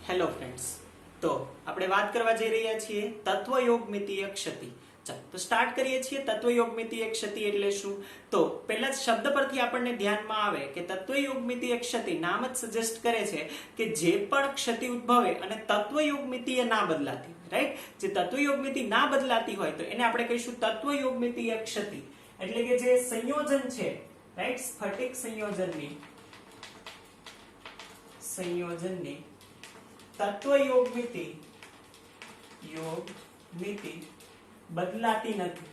Hello friends, તો આપણે વાત કરવા જઈ રહ્યા છીએ તત્વયોગમિતીય ક્ષતિ. ચાલો તો સ્ટાર્ટ કરીએ છીએ. તત્વયોગમિતીય ક્ષતિ એટલે શું? તો પહેલા શબ્દ પરથી આપણને ધ્યાનમાં આવે કે તત્વયોગમિતીય ક્ષતિ નામ જ સજેસ્ટ કરે છે કે જે પણ ક્ષતિ ઉદ્ભવે અને તત્વયોગમિતીય ના બદલાતી, રાઈટ? જે તત્વયોગમિતિ ના બદલાતી હોય તો એને આપણે કહીશું તત્વયોગમિતીય ક્ષતિ. એટલે કે જે સંયોજન છે, રાઈટ, સ્ફટિક સંયોજનની તત્વયોગમિતિ બદલાતી નથી.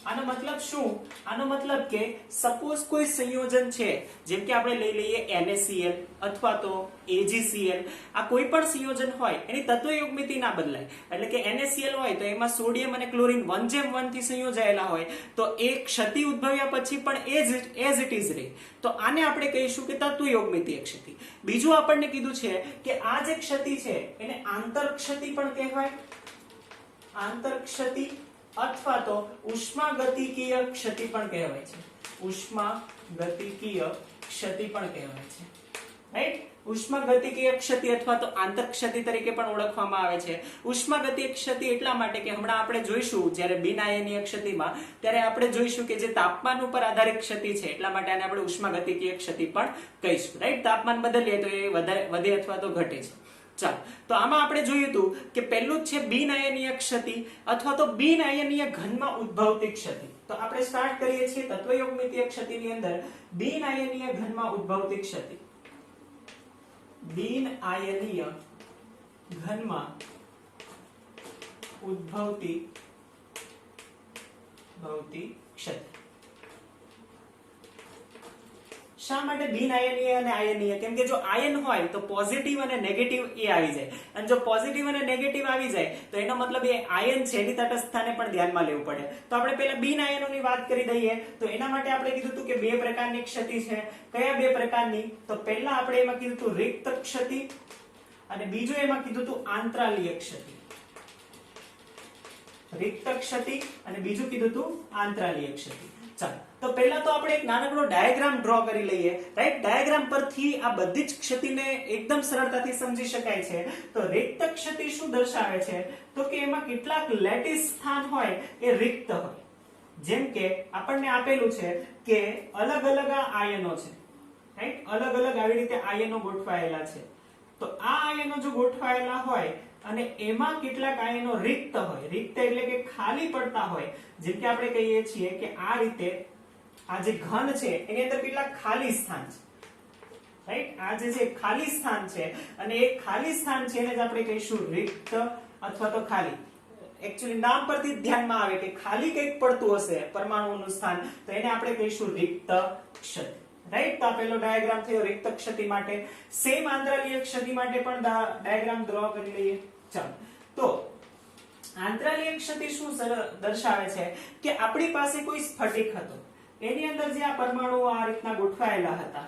આનો મતલબ શું? આનો મતલબ કે સપોઝ કોઈ સંયોજન છે, જેમ કે આપણે લઈ લઈએ NaCl અથવા તો AgCl. આ કોઈ પણ સંયોજન હોય એની તત્વયોગમિતિ ના બદલાય. એટલે કે NaCl હોય તો એમાં સોડિયમ અને ક્લોરીન 1:1 થી સંયોજાયેલા હોય તો એ ક્ષતિ ઉદ્ભવ્યા પછી પણ એઝ ઇટ ઇઝ રહે. તો આને આપણે કહીશું કે તત્વયોગમિતીય ક્ષતિ. બીજું આપણને કીધું છે કે આ જે ક્ષતિ છે એને આંતરક્ષતિ પણ કહેવાય. આંતરક્ષતિ અથવા તો ઉષ્માગતિકીય ક્ષતિ પણ કહેવાય છે. ઉષ્માગતિકીય ક્ષતિ પણ કહેવાય છે, રાઈટ? ઉષ્માગતિકીય ક્ષતિ અથવા તો આંતરક્ષતિ તરીકે પણ ઓળખવામાં આવે છે. ઉષ્માગતિકીય ક્ષતિ એટલા માટે કે હમણાં આપણે જોઈશું જ્યારે બિનઆયનીય ક્ષતિમાં, ત્યારે આપણે જોઈશું કે જે તાપમાન ઉપર આધારિત ક્ષતિ છે એટલા માટે આને આપણે ઉષ્માગતિકીય ક્ષતિ પણ કહીશું, રાઈટ? તાપમાન બદલીએ તો એ વધે અથવા તો ઘટે છે. ચાલો, તો આમાં આપણે જોયું હતું કે પહેલું જ છે બિનઆયનીય ક્ષતિ અથવા તો બિનઆયનીય ઘનમાં ઉદ્ભવતી ક્ષતિ. તો આપણે સ્ટાર્ટ કરીએ છીએ તત્વયોગમિતીય ક્ષતિની અંદર બિનઆયનીય ઘનમાં ઉદ્ભવતી ક્ષતિ. બિનઆયનીય ઘનમાં ઉદ્ભવતી ક્ષતિ. શા માટે બિનઆયનીય અને આયનીય? કેમ કે જો આયન હોય તો પોઝિટિવ અને નેગેટિવ એ આવી જાય, અને જો પોઝિટિવ અને નેગેટિવ આવી જાય તો એનો મતલબ એ આયન છે એની તટસ્થતાને પણ ધ્યાનમાં લેવું પડે. તો આપણે પહેલા બિનઆયનોની વાત કરી દઈએ. તો એના માટે આપણે કીધું હતું કે બે પ્રકારની ક્ષતિ છે. કયા બે પ્રકારની? તો પહેલા આપણે એમાં કીધું હતું રિક્ત ક્ષતિ અને બીજું એમાં કીધું હતું આંતરાલીય ક્ષતિ. રિક્ત ક્ષતિ અને બીજું કીધું હતું આંતરાલીય ક્ષતિ. ચાલો, તો પહેલા તો આપણે એક નાનકડો ડાયાગ્રામ ડ્રો કરી લઈએ, રાઈટ? ડાયાગ્રામ પરથી આ બધી જ ક્ષતિને એકદમ સરળતાથી સમજી શકાય છે. તો રિક્ત ક્ષતિ શું દર્શાવે છે? તો કે એમાં કેટલાક લેટિસ સ્થાન હોય એ રિક્ત હોય. જેમ કે આપણને આપેલું છે કે અલગ અલગ આયનો છે, રાઈટ? અલગ અલગ આવી રીતે આયનો ગોઠવાયેલા છે. તો આ આયનો જો ગોઠવાયેલા હોય અને એમાં કેટલાક આયનો રિક્ત હોય. રિક્ત એટલે કે ખાલી પડતા હોય. જેમ કે આપણે કહીએ છીએ કે આ રીતે આ જે ઘન છે એની અંદર કેટલાક ખાલી સ્થાન છે, રાઈટ? આ જે ખાલી સ્થાન છે અને એ ખાલી સ્થાન છે એને જ આપણે કહીશું રિક્ત અથવા તો ખાલી. એકચ્યુઅલી નામ પરથી જ ધ્યાનમાં આવે કે ખાલી કંઈક પડતું હશે પરમાણુનું સ્થાન, તો એને આપણે કહીશું રિક્ત ક્ષતિ, રાઈટ? તો આ પહેલો ડાયાગ્રામ થયો રિક્ત ક્ષતિ માટે. સેમ આંતરાલીય ક્ષતિ માટે પણ ડાયાગ્રામ ડ્રો કરી લઈએ. ચાલો, તો આંતરાલીય ક્ષતિ શું દર્શાવે છે કે આપણી પાસે કોઈ સ્ફટિક હતો, એની અંદર જે આ પરમાણુઓ આ રીતના ગોઠવાયેલા હતા,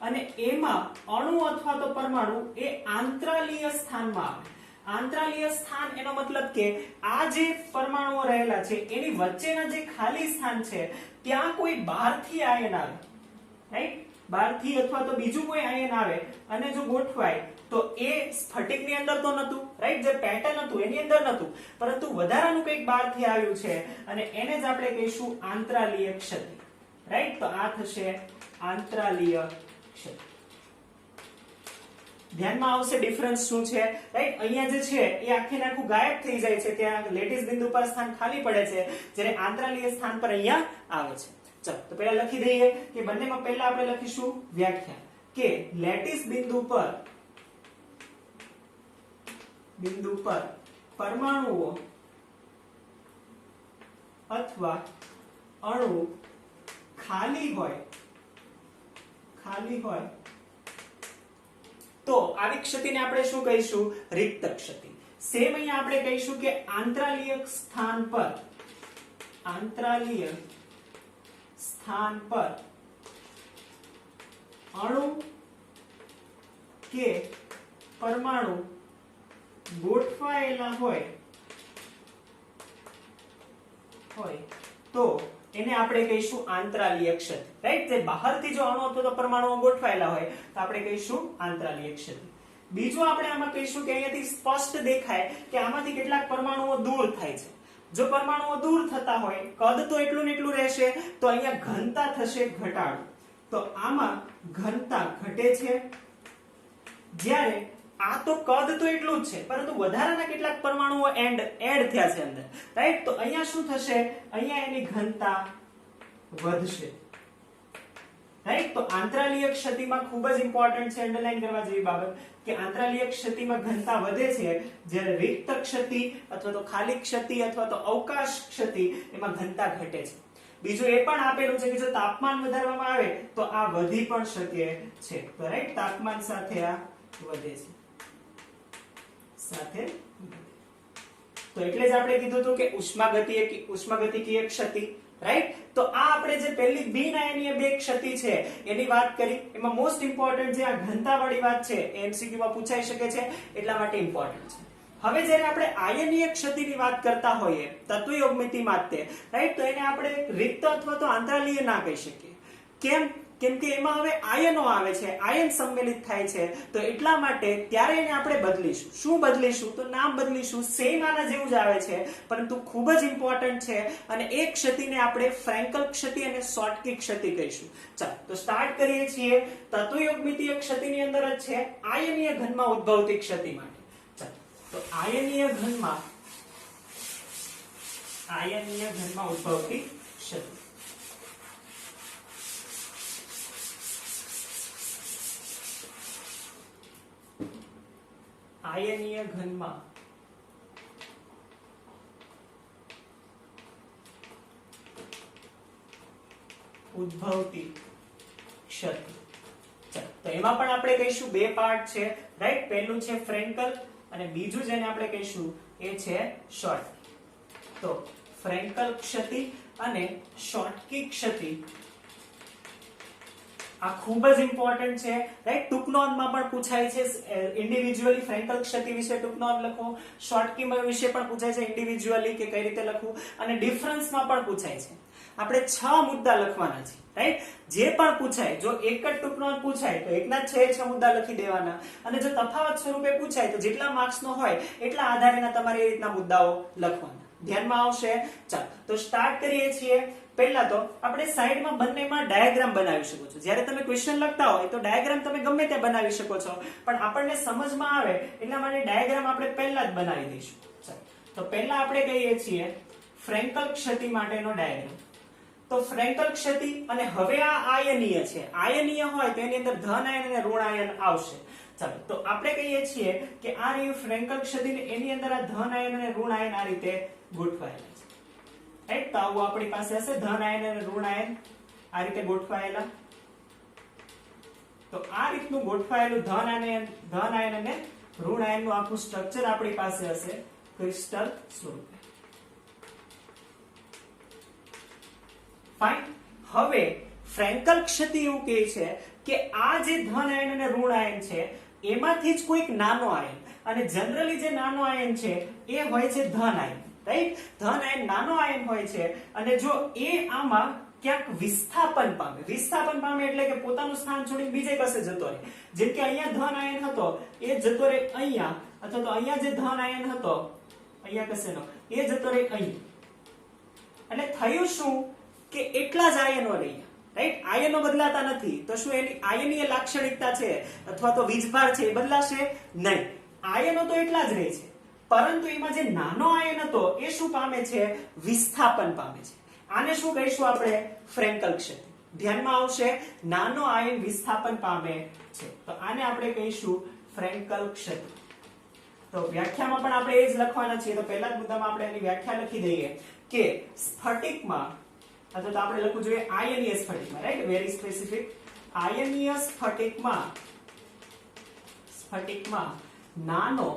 અને એમાં અણુ અથવા તો પરમાણુ એ આંતરાલીય સ્થાનમાં આવે. આંતરાલીય સ્થાન એનો મતલબ કે આ જે પરમાણુઓ રહેલા છે એની વચ્ચેના જે ખાલી સ્થાન છે ત્યાં કોઈ બહારથી આયન આવે, રાઈટ? બહારથી અથવા તો બીજું કોઈ આયન આવે અને જો ગોઠવાય તો એ સ્ફટિકની અંદર તો નતું, રાઈટ? જે પેટર્ન હતું એની અંદર નતું, પરંતુ વધારાનું કંઈક બહારથી આવ્યું છે અને એને જ આપણે કહીશું આંતરાલીય ક્ષતિ, રાઈટ? તો આ થશે આંતરાલીય ક્ષતિ. ધ્યાનમાં આવશે ડિફરન્સ શું છે, રાઈટ? અહીંયા જે છે એ આખે આખું ગાયબ થઈ જાય છે, ત્યાં લેટિસ બિંદુ પર સ્થાન ખાલી પડે છે, જ્યારે આંતરાલીય સ્થાન પર અહીંયા આવે છે. ચલો, તો પહેલા લખી દઈએ કે બંનેમાં પહેલા આપણે લખીશું વ્યાખ્યા કે લેટિસ બિંદુ પર પરમાણુઓ અથવા અણુ ખાલી હોય તો આવી ક્ષતિને આપણે શું કહીશું? રિક્ત ક્ષતિ. સેમ અહીંયા આપણે કહીશું કે આંતરાલીય સ્થાન પર અણુ કે પરમાણુ ગોઠવાયેલા હોય તો એને આપણે કહીશું આંતરાલીય ક્ષતિ, રાઈટ? જે બહારથી જો અણુ અથવા તો પરમાણુઓ ગોઠવાયેલા હોય તો આપણે કહીશું આંતરાલીય ક્ષતિ. બીજું આપણે આમાં કહીશું કે અહીંયાથી સ્પષ્ટ દેખાય કે આમાંથી કેટલાક પરમાણુઓ દૂર થાય છે. જો પરમાણુઓ દૂર થતા હોય, કદ તો એટલું ને એટલું રહેશે, તો અહીંયા ઘનતા થશે ઘટાડો. તો આમાં ઘનતા ઘટે છે, જ્યારે આ તો કદ તો એટલું જ છે, પરંતુ વધારાના કેટલાક પરમાણુઓ એડ થયા છે અંદર, રાઈટ? તો અહીંયા શું થશે? અહીંયા એની ઘનતા વધશે, રાઈટ? તો આંતરાલીય ક્ષતિમાં ખૂબ જ ઇમ્પોર્ટન્ટ છે, અંડરલાઈન કરવા જેવી બાબત, કે આંતરાલીય ક્ષતિમાં ઘનતા વધે છે, જ્યારે રિક્ત ક્ષતિ અથવા તો ખાલી ક્ષતિ અથવા તો અવકાશ ક્ષતિ એમાં ઘનતા ઘટે છે. બીજું એ પણ આપેલું છે કે જો તાપમાન વધારવામાં આવે તો આ વધી પણ શકે છે, તો રાઈટ? તાપમાન સાથે આ વધે છે, સાથે. તો એટલે જ આપણે કીધું હતું કે ઉષ્માગતિકીય ક્ષતિ, રાઈટ? તો આ આપણે જે પહેલી બિનઆયનીય બે ક્ષતિ છે એની વાત કરી, એમાં મોસ્ટ ઇમ્પોર્ટન્ટ જે આ ઘનતા વાળી વાત છે એ એમસીક્યુ માં પૂછાઈ શકે છે, એટલા માટે ઇમ્પોર્ટન્ટ છે. હવે જ્યારે આપણે આયનીય ક્ષતિની વાત કરતા હોઈએ તત્વયોગમિતિ માટે, રાઈટ? તો એને આપણે રિક્ત અથવા તો આંતરાલીય ના કહી શકીએ. કેમ? કેમ કે એમાં હવે આયનો આવે છે, આયન સંમેલિત થાય છે, તો એટલા માટે ત્યારે એને આપણે બદલીશું. શું બદલીશું? તો નામ બદલીશું. સેમ આના જેવું જ આવે છે, પરંતુ ખૂબ જ ઇમ્પોર્ટન્ટ છે, અને એ ક્ષતિને આપણે ફ્રેન્કલ ક્ષતિ અને શોર્ટકી ક્ષતિ કહીશું. ચાલો તો સ્ટાર્ટ કરીએ છીએ. તત્વયોગમિતીય ક્ષતિની અંદર જ છે આયનીય ઘનમાં ઉદ્ભવતી ક્ષતિ માટે. ચાલો તો આયનીય ઘનમાં ઉદ્ભવતી ક્ષતિ. આયનીય ઘનમાં ઉદ્ભવતી ક્ષતિ. તો એમાં પણ આપણે કહીશું બે પાર્ટ છે, રાઈટ? પહેલું છે ફ્રેન્કલ અને બીજું જેને આપણે કહીશું એ છે શોર્ટકી. તો ફ્રેન્કલ ક્ષતિ અને શોર્ટકી ક્ષતિ આ ખૂબ જ ઇમ્પોર્ટન્ટ છે, રાઈટ? ટૂંક નોંધમાં પણ પૂછાય છે. ઇન્ડિવિડ્યુઅલી ફ્રેન્કલ ક્ષતિ વિશે ટૂંક નોંધ લખો, શોર્ટકી વિશે પણ પૂછાય છે ઇન્ડિવિડ્યુઅલી કે કઈ રીતે લખવું, અને ડિફરન્સમાં પણ પૂછાય છે. આપણે 6 મુદ્દા લખવાના છે, રાઈટ? જે પણ પૂછાય, જો એક જ ટૂંક નોંધ પૂછાય તો એકના 6 મુદ્દા લખી દેવાના, અને જો તફાવત સ્વરૂપે પૂછાય તો જેટલા માર્ક્સનો હોય એટલા આધારેના તમારે એ રીતના મુદ્દાઓ લખવાના. ધ્યાનમાં આવશે? ચાલો તો સ્ટાર્ટ કરીએ છીએ. પહેલા તો આપણે સાઈડમાં બંનેમાં ડાયાગ્રામ બનાવી શકો છો. જ્યારે તમે ક્વેશ્ચન લખતા હોય તો ડાયાગ્રામ તમે ગમે તે બનાવી શકો છો, પણ આપણને સમજમાં આવે એટલા માટે ડાયાગ્રામ આપણે પહેલા જ બનાવી દઈશું. ચાલો તો પહેલા આપણે કહીએ છીએ ફ્રેન્કલ ક્ષતિ માટેનો ડાયાગ્રામ. તો ફ્રેન્કલ ક્ષતિ, અને હવે આ આયનીય છે. આયનીય હોય તો એની અંદર ધન આયન અને ઋણ આયન આવશે. ચાલો તો આપણે કહીએ છીએ કે આ રહ્યું ફ્રેન્કલ ક્ષતિ, એની અંદર આ ધન આયન અને ઋણ આયન આ રીતે ગોઠવાયેલા છે, રાઈટ? તો આવું આપણી પાસે હશે ધન આયન અને ઋણ આયન આ રીતે ગોઠવાયેલા. તો આ રીતનું ગોઠવાયેલું ધન આયન અને ઋણ આયનનું આખું સ્ટ્રક્ચર આપણી પાસે હશે ક્રિસ્ટલ સ્વરૂપે. ફાઇન. હવે ફ્રેન્કલ ક્ષતિ એવું કહે છે કે આ જે ધન આયન અને ઋણ આયન છે એમાંથી જ કોઈક નાનો આયન, અને જનરલી જે નાનો આયન છે એ હોય છે ધન આયન, રાઈટ? ધન આયન નાનો આયન હોય છે, અને જો એ આમાં ક્યાંક વિસ્થાપન પામે એટલે કે પોતાનું સ્થાન છોડીને બીજે કશે જતો રહે. જેમ કે અહીંયા ધન આયન હતો એ જતો રહે અહીંયા, અથવા તો અહીંયા જે ધન આયન હતો અહીંયા કશેનો એ જતો રહે અહીંયા. એટલે થયું શું કે એટલા જ આયનો રહ્યા, રાઈટ? આયનો બદલાતા નથી, તો શું એની આયનીય લાક્ષણિકતા છે અથવા તો વીજભાર છે એ બદલાશે નહીં. આયનો તો એટલા જ રહે છે, પરંતુ એમાં જે નાનો આયન હતો એ શું પામે છે? વિસ્થાપન પામે છે. આને શું કહીશું આપણે? ફ્રેન્કલ ક્ષતિ. ધ્યાનમાં આવશે? નાનો આયન વિસ્થાપન પામે છે, તો આને આપણે કહીશું ફ્રેન્કલ ક્ષતિ. તો વ્યાખ્યામાં પણ આપણે એ જ લખવાના છીએ. તો પહેલા જ મુદ્દામાં આપણે એની વ્યાખ્યા લખી દઈએ કે સ્ફટિકમાં, અથવા તો આપણે લખવું જોઈએ આયનીય સ્ફટિકમાં, રાઈટ? Very specific. આયનીય સ્ફટિકમાં નાનો,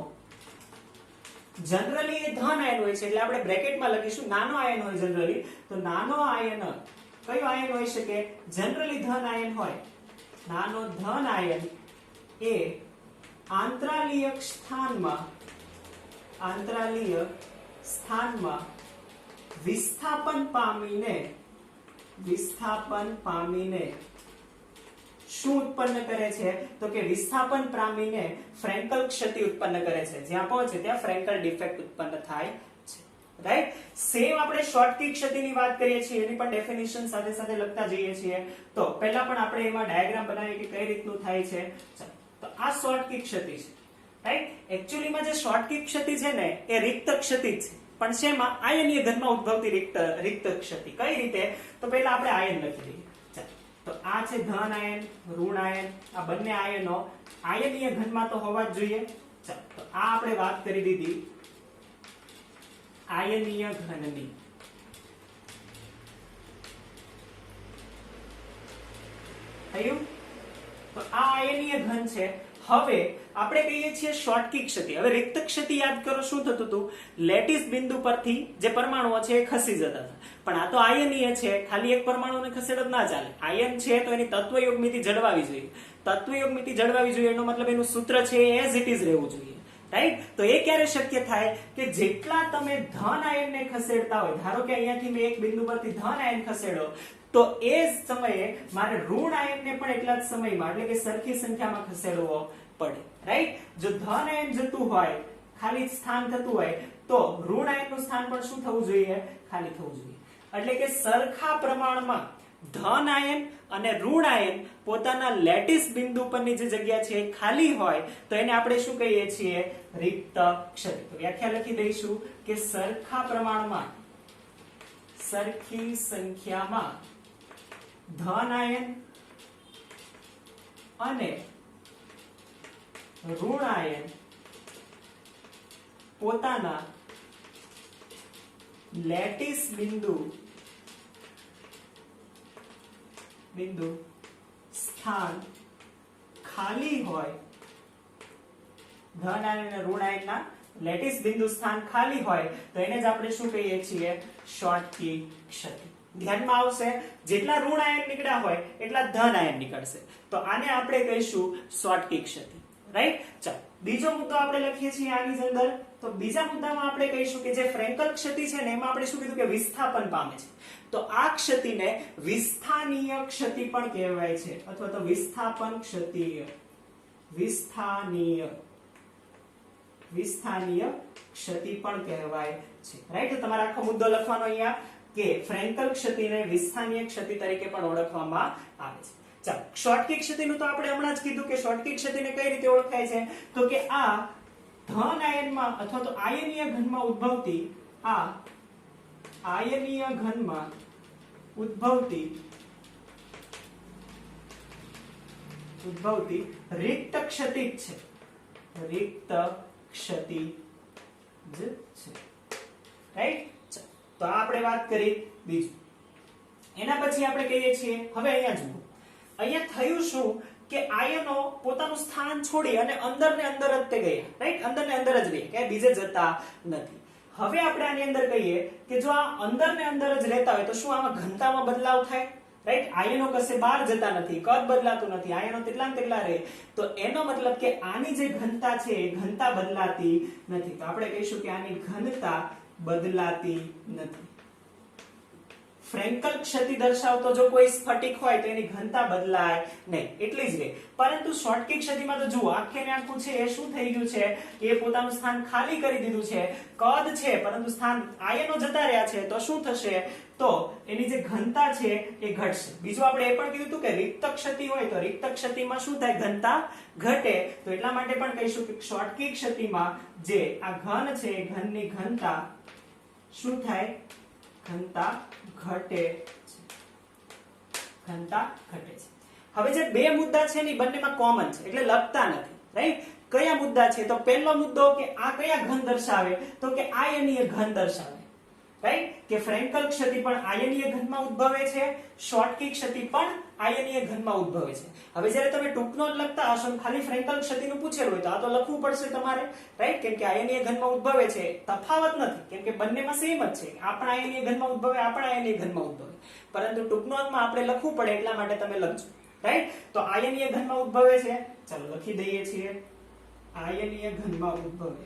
જનરલી એ ધન આયન હોય છે એટલે આપણે બ્રેકેટમાં લખીશું નાનો આયન હોય જનરલી. તો નાનો આયન કયો આયન હોઈ શકે? જનરલી ધન આયન હોય. નાનો ધન આયન એ આંતરાલીય સ્થાનમાં વિસ્થાપન પામીને વિસ્થાપન પામીને શું ઉત્પન્ન કરે છે? તો કે વિસ્થાપન પામીને ફ્રેન્કલ ક્ષતિ ઉત્પન્ન કરે છે. જ્યાં પહોંચે ત્યાં ફ્રેન્કલ ડિફેક્ટ ઉત્પન્ન થાય છે. રાઈટ. સેમ આપણે શોર્ટકી ક્ષતિની વાત કરીએ છીએ, એની પણ ડેફિનેશન સાથે સાથે લખતા જઈએ છીએ. તો પહેલા પણ આપણે એમાં ડાયાગ્રામ બનાવીએ કે કઈ રીતનું થાય છે. તો આ શોર્ટકી ક્ષતિ છે. રાઈટ. એકચ્યુઅલીમાં જે શોર્ટકી ક્ષતિ છે ને એ રિક્ત ક્ષતિ જ છે, પણ શેમાં? આયનીય ઘનમાં ઉદ્ભવતી રિક્ત ક્ષતિ. કઈ રીતે? તો પહેલા આપણે આયન લખી દઈએ. તો આ છે ધન આયન, ઋણ આયન. આ બંને આયનો આયનીય ઘનમાં તો હોવા જ જોઈએ. તો આ આપણે વાત કરી દીધી આયનીય ઘનની. થયું? તો આ આયનીય ઘન છે. હવે આપણે કહીએ છીએ શોર્ટકી ક્ષતિ. હવે રિક્ત ક્ષતિ યાદ કરો, શું થતું હતું? લેટિસ બિંદુ પરથી જે પરમાણુઓ છે એ ખસી જતા હતા. પણ આ તો આયનીય છે, ખાલી એક પરમાણુને ખસેડો ના ચાલે. આયન છે તો એની તત્વયોગ મિતિ જળવાવી જોઈએ. તત્વયોગ મિતિ જળવાવી જોઈએ એનો મતલબ એનું સૂત્ર છે એઝ ઇટ ઇઝ રહેવું જોઈએ. રાઈટ. તો એ ક્યારે શક્ય થાય? કે જેટલા તમે ધન આયનને ખસેડતા હોય, ધારો કે અહીંયાથી મેં એક બિંદુ પરથી ધન આયન ખસેડો, તો એ જ સમયે મારે ઋણ આયનને પણ એટલા જ સમયમાં એટલે કે સરખી સંખ્યામાં ખસેડવો પડે. રાઈટ. જો ધન આયન જતું હોય, ખાલી સ્થાન થતું હોય, તો ઋણ આયનનું સ્થાન પણ શું થવું જોઈએ? ખાલી થવું જોઈએ. એટલે કે સરખા પ્રમાણમાં ધન આયન અને ઋણ આયન પોતાના લેટિસ બિંદુ પરની જે જગ્યા છે ખાલી હોય તો એને આપણે શું કહીએ છીએ? રિક્ત ક્ષતિ. તો વ્યાખ્યા લખી દઈશું કે સરખા પ્રમાણમાં, સરખી સંખ્યામાં ધન આયન અને ઋણ આયન પોતાના લેટિસ બિંદુ સ્થાન ખાલી હોય, ધન આયન અને ઋણ આયનના લેટિસ બિંદુ સ્થાન ખાલી હોય તો એને જ આપણે શું કહીએ છીએ? શોર્ટકી ક્ષતિ. ધ્યાનમાં આવશે, જેટલા ઋણ આયન નીકળ્યા હોય એટલા ધન આયન નીકળશે. તો આને આપણે કહીશું શોર્ટકી ક્ષતિ. રાઈટ. ચાલો બીજો મુદ્દો આપણે લખીએ છીએ આની અંદર. તો બીજા મુદ્દામાં આપણે કહીશું કે જે ફ્રેન્કલ ક્ષતિ છે ને એમાં આપણે શું કીધું? કે વિસ્થાપન પામે છે. તો આ ક્ષતિને વિસ્થાનીય ક્ષતિ પણ કહેવાય છે, અથવા તો વિસ્થાપન ક્ષતિ. વિસ્થાનીય ક્ષતિ પણ કહેવાય છે. રાઈટ. તો તમારે આખો મુદ્દો લખવાનો અહીંયા કે ફ્રેન્કલ ક્ષતિને વિસ્થાનીય ક્ષતિ તરીકે પણ ઓળખવામાં આવે છે. ચાલો, શોર્ટકી ક્ષતિનું તો આપણે હમણાં જ કીધું કે શોર્ટકી ક્ષતિને કઈ રીતે ઓળખાય છે? તો કે આ ધન આયનમાં અથવા તો આયનીય ઘનમાં ઉદ્ભવતી, આ આયનીય ઘનમાં ઉદ્ભવતી રિક્ત ક્ષતિ છે. રિક્ત ક્ષતિ જ છે. રાઈટ. તો આ આપણે વાત કરી. બીજું એના પછી આપણે કહીએ છીએ, હવે અહીંયા જુઓ, અહીંયા થયું શું કે આયનો પોતાનું સ્થાન છોડી અને અંદર ને અંદર જ તે ગયા. રાઈટ. અંદર ને અંદર જ રહે, કે બીજે જતા નથી. હવે આપણે આની અંદર કહીએ કે જો આ અંદર ને અંદર જ રહેતા હોય તો શું આમાં ઘનતામાં બદલાવ થાય? રાઈટ. આયનો કશે બહાર જતા નથી, કદ બદલાતું નથી, આયનો તેટલા ને તેટલા રહે. તો એનો મતલબ કે આની જે ઘનતા છે એ ઘનતા બદલાતી નથી. તો આપણે કહીશું કે આની ઘનતા બદલાતી નથી. ફ્રેન્કલ ક્ષતિ દર્શાવતો જો કોઈ સ્ફટિક હોય તો એની ઘનતા બદલાય નહીં, એટલી જ રહે. પરંતુ શોર્ટકી ક્ષતિમાં તો જુઓ, આખે ને આખું છે એ શું થઈ ગયું છે? એ પોતાનું સ્થાન ખાલી કરી દીધું છે. કદ છે પરંતુ સ્થાન આયનો જતા રહ્યા છે. તો શું થશે? તો એની જે ઘનતા છે એ ઘટશે. બીજું આપણે એ પણ કીધું હતું કે રિક્ત ક્ષતિ હોય તો રિક્ત ક્ષતિમાં શું થાય? ઘનતા ઘટે. તો એટલા માટે પણ કહીશું કે શોર્ટકી ક્ષતિમાં જે આ ઘન છે એ ઘનની ઘનતા શું થાય? ઘનતા ઘટે છે. ઘનતા ઘટે છે. હવે જે બે મુદ્દા છે ને બંનેમાં કોમન છે એટલે લખતા નથી. રાઈટ. કયા મુદ્દા છે? તો પહેલો મુદ્દો કે આ કયા ઘન દર્શાવે? તો કે આયનીય ઘન દર્શાવે. રાઈટ. કે ફ્રેન્કલ ક્ષતિ પણ આયનીય ઘનમાં ઉદ્ભવે છે, શોર્ટકી ક્ષતિ પણ આયનીય ઘનમાં ઉદ્ભવે છે. હવે જ્યારે તમે ટૂંકનો જ લખતા હશો ખાલી ફ્રેન્કલ ક્ષતિનું પૂછેલું હોય તો આ તો લખવું પડશે તમારે. રાઈટ. કેમ કે આયનીય ઘનમાં ઉદ્ભવે છે, તફાવત નથી, કેમ કે બંનેમાં સેમ જ છે. આપણા આયનીય ઘનમાં ઉદ્ભવે, આપણા આયનીય ઘનમાં ઉદ્ભવે, પરંતુ ટૂંકનોમાં આપણે લખવું પડે એટલા માટે તમે લખજો. રાઈટ. તો આયનીય ઘનમાં ઉદ્ભવે છે, ચાલો લખી દઈએ છીએ. આયનીય ઘનમાં ઉદ્ભવે.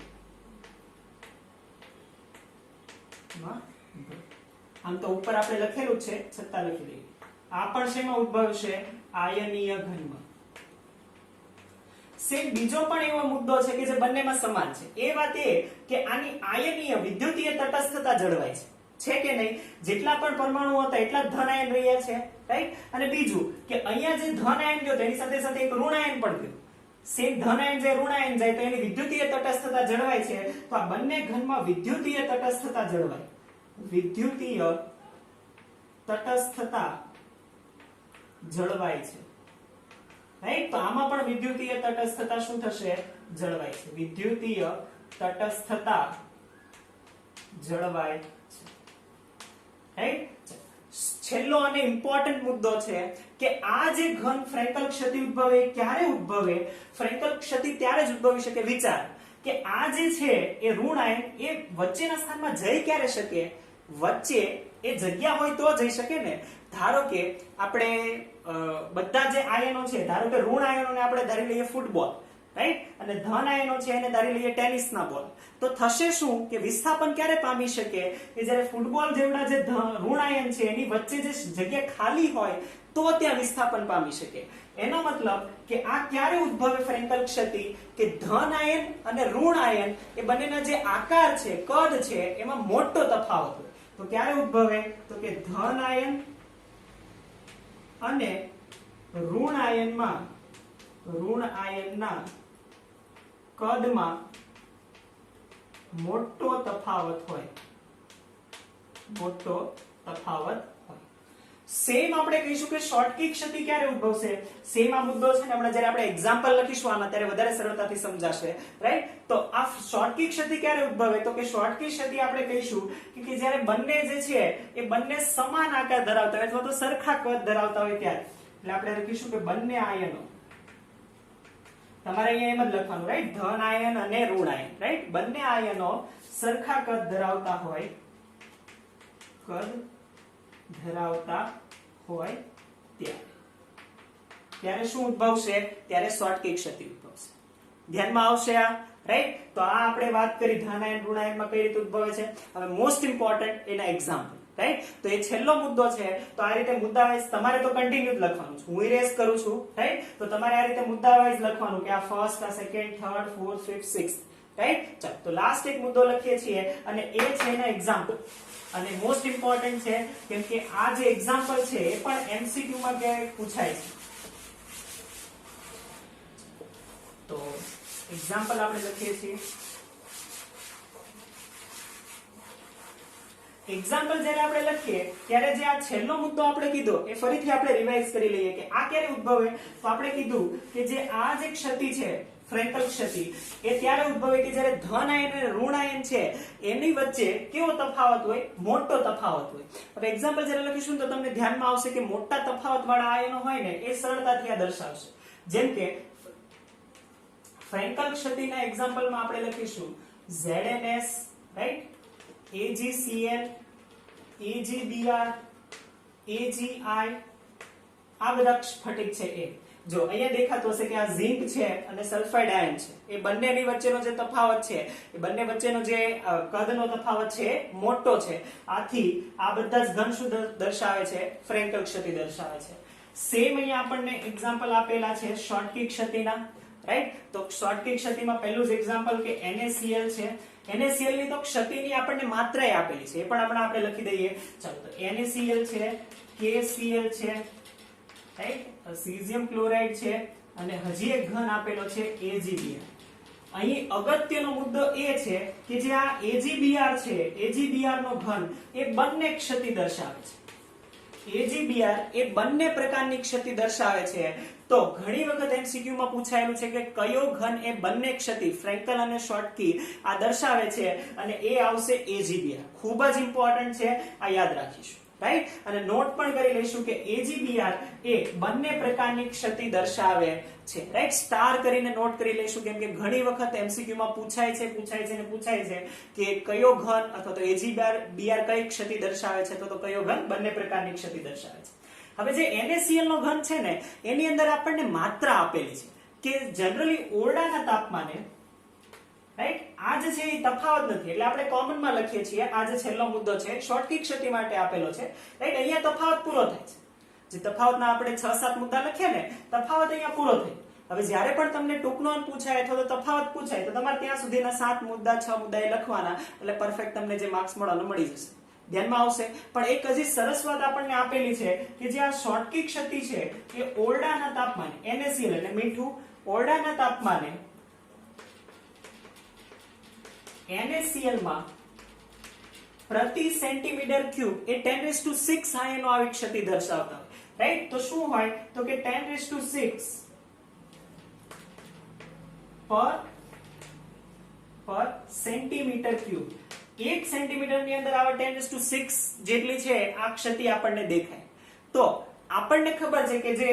આમ તો ઉપર આપણે લખેલું છે છતાં લખી દઈએ. આ પણ શેમાં ઉદ્ભવશે? આયનીય ઘનમાં. સેમ બીજો પણ એવો મુદ્દો છે કે જે બંનેમાં સમાન છે. એ વાત એ કે આની આયનીય વિદ્યુતીય તટસ્થતા જળવાય છે કે નહીં? જેટલા પણ પરમાણુ હતા એટલા જ ધન આયન રહ્યા છે, રાઈટ? અને બીજું કે અહીંયા જે ધન આયન ગયો તેની સાથે સાથે એક ઋણ આયન પણ ગયો. સેમ ધન આયન જે ઋણ આયન જાય તો એની વિદ્યુતીય તટસ્થતા જળવાય છે. તો આ બંને ઘનમાં વિદ્યુતીય તટસ્થતા જળવાય. વિદ્યુતીય તટસ્થતા જળવાય છે, રાઈટ? તો આમાં પણ વિદ્યુતીય તટસ્થતા શું થશે? જળવાય છે. વિદ્યુતીય તટસ્થતા જળવાય છે, રાઈટ? છેલ્લો અને ઇમ્પોર્ટન્ટ મુદ્દો છે કે આ જે ઘન ફ્રેન્કલ ક્ષતિ ઉદ્ભવે ક્યારે ઉદ્ભવે? ફ્રેન્કલ ક્ષતિ ત્યારે જ ઉદ્ભવી શકે. વિચાર કે આ જે છે એ ઋણ આયન એ વચ્ચેના સ્થાનમાં જઈ ક્યારે શકે? વચ્ચે એ જગ્યા હોય તો જઈ શકે ને. ધારો કે આપણે બધા જે આયનો છે, ધારો કે ઋણ આયનોને આપણે ધારી લઈએ ફૂટબોલ, રાઈટ? અને ધન આયનો છે એને ધારી લઈએ ટેનિસના બોલ. તો થશે શું કે વિસ્થાપન ક્યારે પામી શકે? કે જ્યારે ફૂટબોલ જેવડા જે ઋણ આયન છે એની વચ્ચે જે જગ્યા ખાલી હોય તો ત્યાં વિસ્થાપન પામી શકે. એનો મતલબ કે આ ક્યારે ઉદ્ભવે ફ્રેન્કલ ક્ષતિ? કે ધન આયન અને ઋણ આયન એ બંનેના જે આકાર છે, કદ છે, એમાં મોટો તફાવત હોય. તો ક્યારે ઉદ્ભવે? તો કે ધન આયન અને ઋણ આયનના કદમાં મોટો તફાવત હોય. સેમ આપણે કહીશું કે શોર્ટકી ક્ષતિ ક્યારે ઉદ્ભવશે? સેમ આ મુદ્દો છે ને હમણાં જ્યારે આપણે એક્ઝામ્પલ લખીશું આમાં ત્યારે વધારે સરળતાથી સમજાશે, રાઈટ? તો આ શોર્ટકી ક્ષતિ ક્યારે ઉદ્ભવે? તો કે શોર્ટકી ક્ષતિ આપણે કહીશું કે જ્યારે બંને જે છે એ બંને સમાન આકાર ધરાવતા હોય અથવા તો સરખા કદ ધરાવતા હોય ત્યારે. એટલે આપણે લખીશું કે બંને આયનો, તમારે અહીંયા એમ જ લખવાનું, રાઈટ? ધન આયન અને ઋણ આયન, રાઈટ? બંને આયનો સરખા કદ ધરાવતા હોય ત્યારે શું ઉદ્ભવશે? ત્યારે શોર્ટકી ક્ષતિ ઉદ્ભવશે. ધ્યાનમાં આવશે આ, રાઈટ? તો આ આપણે વાત કરી ધન આયન ઋણ આયનમાં કઈ રીતે ઉદ્ભવે છે. હવે મોસ્ટ ઇમ્પોર્ટન્ટ એના એક્ઝામ્પલ, રાઈટ? તો એ છેલ્લો મુદ્દો છે. તો આ રીતે મુદ્દા વાઇઝ તમારે તો કન્ટિન્યુ જ લખવાનું છે. હું ઇરેઝ કરું છું, રાઈટ? તો તમારે આ રીતે મુદ્દા વાઇઝ લખવાનું કે આ ફર્સ્ટ, આ second, third, fourth, fifth, sixth, right? ચાલો તો લાસ્ટ એક મુદ્દો લખીએ છીએ અને એ છે એના એક્ઝામ્પલ. અને મોસ્ટ ઇમ્પોર્ટન્ટ છે કેમ કે આ જે એક્ઝામ્પલ છે એ પણ એમસીક્યુ માં ક્યારેક પૂછાય છે. તો એક્ઝામ્પલ આપણે લખીએ છીએ. એક્ઝામ્પલ જ્યારે આપણે લખીએ ત્યારે જે આ છેલ્લો મુદ્દો આપણે કીધો એ ફરીથી આપણે રિવાઇઝ કરી લઈએ કે આ ક્યારે ઉદ્ભવે? તો આપણે કીધું કે જે આ જે ક્ષતિ છે ફ્રેન્કલ ક્ષતિ એ ત્યારે ઉદ્ભવે કે જ્યારે ધન આયન અને ઋણ આયન છે એની વચ્ચે કેવો તફાવત હોય? મોટો તફાવત હોય. હવે એક્ઝામ્પલ જ્યારે લખીશું તો તમને ધ્યાનમાં આવશે કે મોટા તફાવત વાળા આયનો હોય ને એ સરળતાથી આ દર્શાવશે. જેમ કે ફ્રેન્કલ ક્ષતિના એક્ઝામ્પલમાં આપણે લખીશું ZnS, right? AgCl, AgBr, AgI, આ બધા સ્ફટિક છે એ. જો અહીંયા દેખાતું હશે કે આ ઝિંક છે અને સલ્ફાઇડ આયન છે. એ બંનેની વચ્ચેનો જે તફાવત છે એ બંને વચ્ચેનો જે કદનો તફાવત છે મોટો છે. આથી આ બધા જ ઘન શું દર્શાવે છે? ફ્રેન્કલ ક્ષતિ દર્શાવે છે. સેમ અહીંયા આપણને એક્ઝામ્પલ આપેલા છે શોર્ટકી ક્ષતિના, રાઈટ? તો શોર્ટકી ક્ષતિમાં પહેલું જ એક્ઝામ્પલ કે NaCl છે. NaCl ની તો ક્ષતિની આપણને માત્રા આપેલી છે એ પણ હમણાં આપણે લખી દઈએ. ચાલો તો NaCl છે, KCl છે, રાઈટ? સીઝિયમ ક્લોરાઇડ છે અને હજી એક ઘન આપેલો છે AgBr. અહીં અગત્યનો મુદ્દો એ છે કે જે આ AgBr છે, AgBr નો ઘન એ બંને ક્ષતિ દર્શાવે છે. AgBr એ બંને પ્રકારની ક્ષતિ દર્શાવે છે. તો ઘણી વખત MCQ માં પૂછાયેલું છે કે કયો ઘન એ બંને ક્ષતિ ફ્રેન્કલ અને શોર્ટકી આ દર્શાવે છે અને એ આવશે AgBr. ખૂબ જ ઇમ્પોર્ટન્ટ છે, આ યાદ રાખીશું, રાઈટ? અને નોટ પણ કરી લઈશું કે AgBr એ બંને પ્રકારની ક્ષતિ દર્શાવે છે, રાઈટ? સ્ટાર કરીને નોટ કરી લઈશું કેમ કે ઘણી વખત MCQ માં પૂછાય છે કે કયો ઘન અથવા તો AgBr કઈ ક્ષતિ દર્શાવે છે તો કયો ઘન બંને પ્રકારની ક્ષતિ દર્શાવે છે. હવે જે NaCl નો ઘન છે ને એની અંદર આપણને માત્રા આપેલી છે કે જનરલી ઓરડાના તાપમાને રાઈટ? આ જે છે એ તફાવત નથી, એટલે આપણે કોમન માં લખીએ છીએ. આ જે છેલ્લો મુદ્દો છે શોર્ટકી ક્ષતિ માટે આપેલો છે, રાઈટ? અહીંયા તફાવત પૂરો થાય છે. જે તફાવતના આપણે 6-7 મુદ્દા લખ્યા ને, તફાવત અહીંયા પૂરો થાય. હવે જ્યારે પણ તમને ટૂંકનો અંક પૂછાય અથવા તો તફાવત પૂછાય તો તમારે ત્યાં સુધીના 7 મુદ્દા 6 મુદ્દા એ લખવાના, એટલે પરફેક્ટ તમને જે માર્ક્સ મળવાના મળી જશે. ધ્યાનમાં આવશે. પણ એક હજી સરસ વાત આપણને આપેલી છે કે જે આ શોર્ટકી ક્ષતિ છે એ ઓરડાના તાપમાને NaCl એટલે મીઠું, ઓરડાના તાપમાને NaCl માં પ્રતિ સેન્ટીમીટર ક્યુબ એ 10⁶ આયનો આવી ક્ષતિ દર્શાવતા હોય, રાઈટ? તો શું હોય તો કે 10⁶ પર સેન્ટીમીટર ક્યુબ. 1 સેન્ટીમીટર ની અંદર આવા 10⁶ જેટલી છે આ ક્ષતિ આપણને દેખાય. તો આપણને ખબર છે કે જે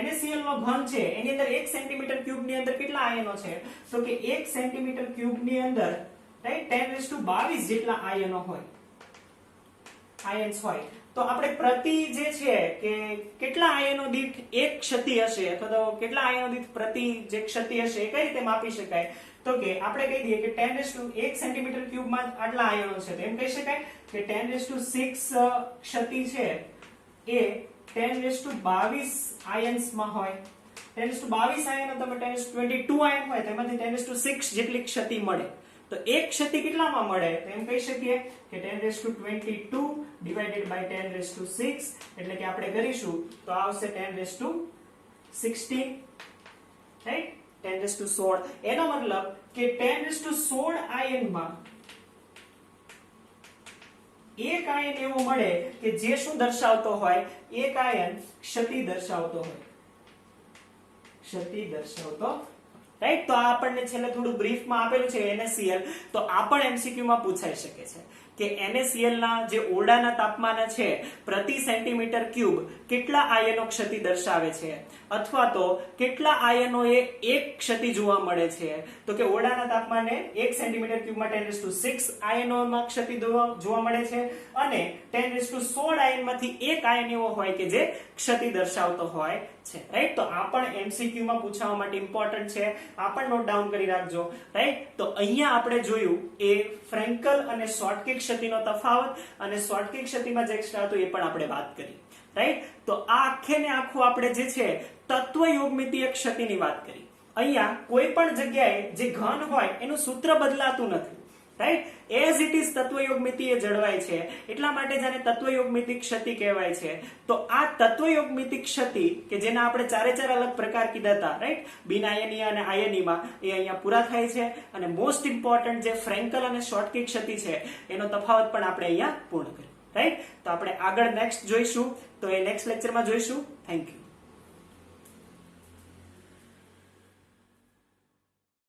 NaCl નો ઘન છે એની અંદર 1 સેન્ટીમીટર ક્યુબ ની અંદર કેટલા આયનો છે તો કે 1 સેન્ટીમીટર ક્યુબ ની અંદર રાઈટ 10⁻22 જેટલા આયનો હોય, આયન્સ હોય. તો આપણે પ્રતિ જે છે કે કેટલા આયનો દીઠ એક ક્ષતિ હશે અથવા તો કેટલા આયનો દીઠ પ્રતિ જે ક્ષતિ હશે એ કઈ રીતે માપી શકાય તો કે આપણે કહી દઈએ કે 10⁻1 સેન્ટીમીટર ક્યુબ માં આટલા આયનો છે, તો એમ કહી શકાય કે 10⁶ ક્ષતિ છે એ 10⁻22 આયન્સ માં હોય. 10⁻22 આયનો તમે 10⁻22 આયન હોય તેમાંથી 10⁶ જેટલી ક્ષતિ મળે. તો એક ક્ષતિ કેટલામાં મળે તો એમ કહી શકીએ કે 10⁻22 ડિવાઇડેડ બાય 10⁶ એટલે કે આપણે કરીશું તો આવશે 10⁻16, રાઈટ? 10⁻16. એનો મતલબ કે 10⁻16 આયનમાં એક આયન એવો મળે કે જે શું દર્શાવતો હોય, એક આયન ક્ષતિ દર્શાવતો હોય, ક્ષતિ દર્શાવતો, રાઈટ? તો આ આપણને છેલ્લે થોડું બ્રીફમાં આપેલું છે NaCl. તો આ પણ MCQ માં પૂછાઈ શકે છે કે NaCl ના જે ઓરડાના તાપમાને છે પ્રતિ સેન્ટીમીટર ક્યુબ કેટલા આયનો ક્ષતિ દર્શાવે છે અથવા તો કેટલા આયનો એ એક ક્ષતિ જોવા મળે છે. તો કે ઓરડાના તાપમાને 1 સેન્ટીમીટર ક્યુબમાં 10⁶ આયનોમાં ક્ષતિ જોવા મળે છે અને 10⁻16 આયનમાંથી એક આયન એવો હોય કે જે ક્ષતિ દર્શાવતો હોય છે, રાઈટ? તો આ પણ MCQ માં પૂછવા માટે ઇમ્પોર્ટન્ટ છે, આ પણ નોટ ડાઉન કરી રાખજો, રાઈટ? તો અહીંયા આપણે જોયું એ ફ્રેન્કલ અને શોર્ટકી ક્ષતિનો તફાવત અને શોર્ટકી ક્ષતિમાં જે એક્સ્ટ્રા હતું એ પણ આપણે વાત કરી, રાઈટ? તો આ આખે ને આખું આપણે જે છે તત્વયોગમિતીય ક્ષતિની વાત કરી. અહીંયા કોઈ પણ જગ્યાએ જે ઘન હોય એનું સૂત્ર બદલાતું નથી, રાઈટ? એઝ ઇટ ઇઝ તત્વયોગમિતિ એ જળવાય છે, એટલા માટે જેને તત્વયોગમિતિ ક્ષતિ કહેવાય છે. તો આ તત્વયોગમિતિ ક્ષતિ કે જેના આપણે 4 અલગ પ્રકાર કીધા હતા, રાઈટ? બિનઆયનીય અને આયનીમાં, એ અહીંયા પૂરા થાય છે. અને મોસ્ટ ઇમ્પોર્ટન્ટ જે ફ્રેન્કલ અને શોર્ટકી ક્ષતિ છે એનો તફાવત પણ આપણે અહીંયા પૂર્ણ કર્યો, રાઈટ? તો આપણે આગળ નેક્સ્ટ જોઈશું, તો એ નેક્સ્ટ લેક્ચરમાં જોઈશું. Thank you.